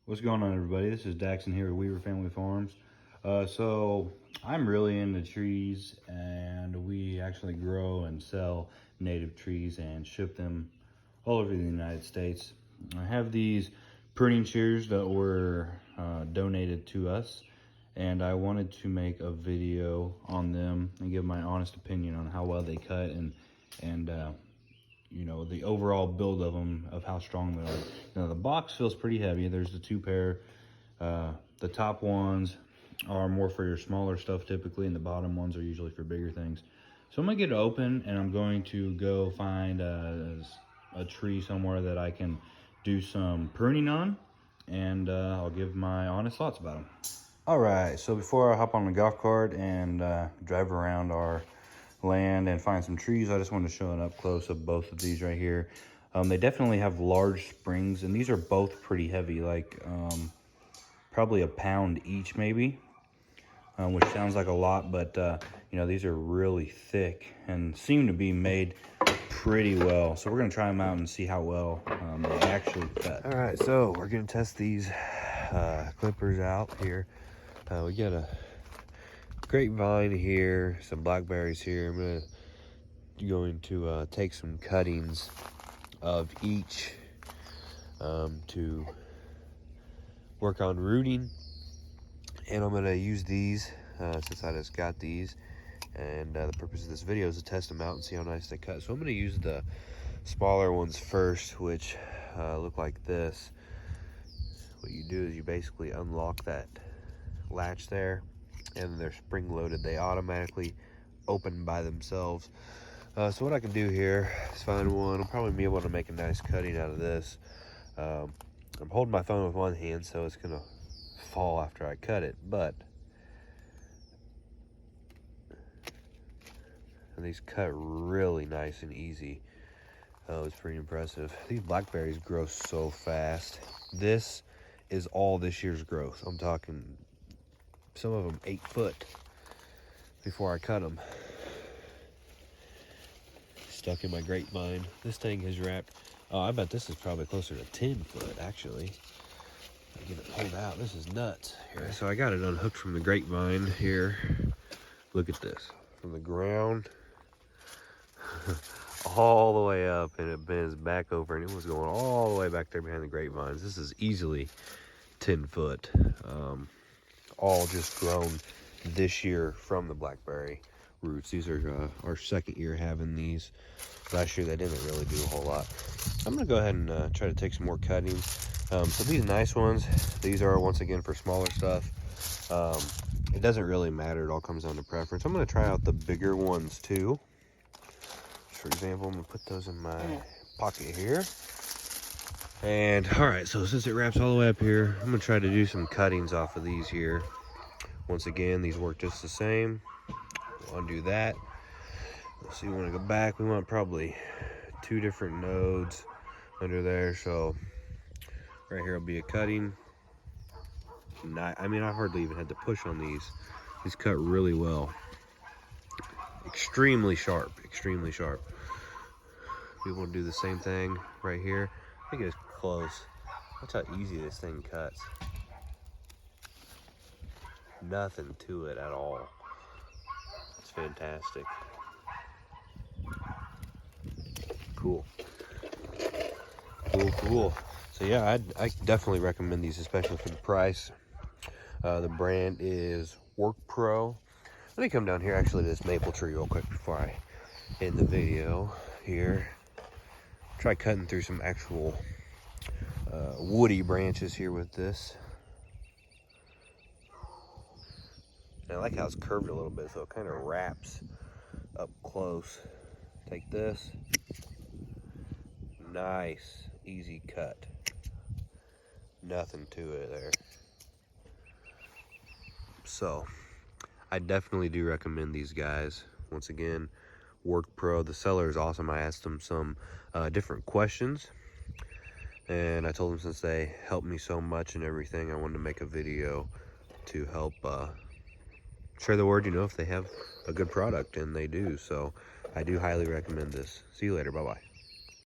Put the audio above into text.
What's going on, everybody? This is Daxon here with Weaver Family Farms. So I'm really into trees, and we actually grow and sell native trees and ship them all over the United States. I have these pruning shears that were donated to us, and I wanted to make a video on them and give my honest opinion on how well they cut and you know, the overall build of them, of how strong they are. Now the box feels pretty heavy. There's the two pair. The top ones are more for your smaller stuff typically, and the bottom ones are usually for bigger things. So I'm gonna get it open, and I'm going to go find a tree somewhere that I can do some pruning on, and I'll give my honest thoughts about them. All right, so before I hop on the golf cart and drive around our land and find some trees, I just want to show an up close of both of these right here. They definitely have large springs, and these are both pretty heavy, like probably a pound each maybe, which sounds like a lot, but you know, these are really thick and seem to be made pretty well. So we're gonna try them out and see how well they actually cut. All right, so we're gonna test these clippers out here. We got a grapevine here, some blackberries here. I'm going to take some cuttings of each to work on rooting, and I'm going to use these since I just got these, and the purpose of this video is to test them out and see how nice they cut. So I'm going to use the smaller ones first, which look like this. What you do is you basically unlock that latch there, and they're spring loaded. They automatically open by themselves. So what I can do here is find one. I'll probably be able to make a nice cutting out of this. I'm holding my phone with one hand, so it's gonna fall after I cut it, but and these cut really nice and easy. It's pretty impressive. These blackberries grow so fast. This is all this year's growth. I'm talking some of them 8 foot before I cut them. Stuck in my grapevine. This thing has wrapped, oh, I bet this is probably closer to 10 foot actually. I get it pulled out. This is nuts here. So I got it unhooked from the grapevine here. Look at this. From the ground all the way up, and it bends back over, and it was going all the way back there behind the grapevines. This is easily 10 foot. All just grown this year from the blackberry roots. These are our second year having these. Last year they didn't really do a whole lot. I'm gonna go ahead and try to take some more cuttings. So these nice ones, these are once again for smaller stuff. It doesn't really matter, it all comes down to preference. I'm gonna try out the bigger ones too. For example, I'm gonna put those in my pocket here. And all right, so since it wraps all the way up here, I'm gonna try to do some cuttings off of these here. Once again, these work just the same. We'll undo that. Let's see, we want to go back. We want probably 2 different nodes under there. So right here will be a cutting. I mean, I hardly even had to push on these. These cut really well. Extremely sharp, extremely sharp. We want to do the same thing right here. I think it's close. Watch how easy this thing cuts. Nothing to it at all. It's fantastic. Cool. Cool. So yeah, I definitely recommend these, especially for the price. The brand is Work Pro. Let me come down here actually to this maple tree real quick before I end the video here. Try cutting through some actual woody branches here with this. And I like how it's curved a little bit, so it kind of wraps up close. Take this. Nice, easy cut. Nothing to it there. So, I definitely do recommend these guys. Once again, Work Pro. The seller is awesome. I asked them some different questions, and I told them since they helped me so much and everything, I wanted to make a video to help share the word, you know, if they have a good product, and they do. So I do highly recommend this. See you later. Bye-bye.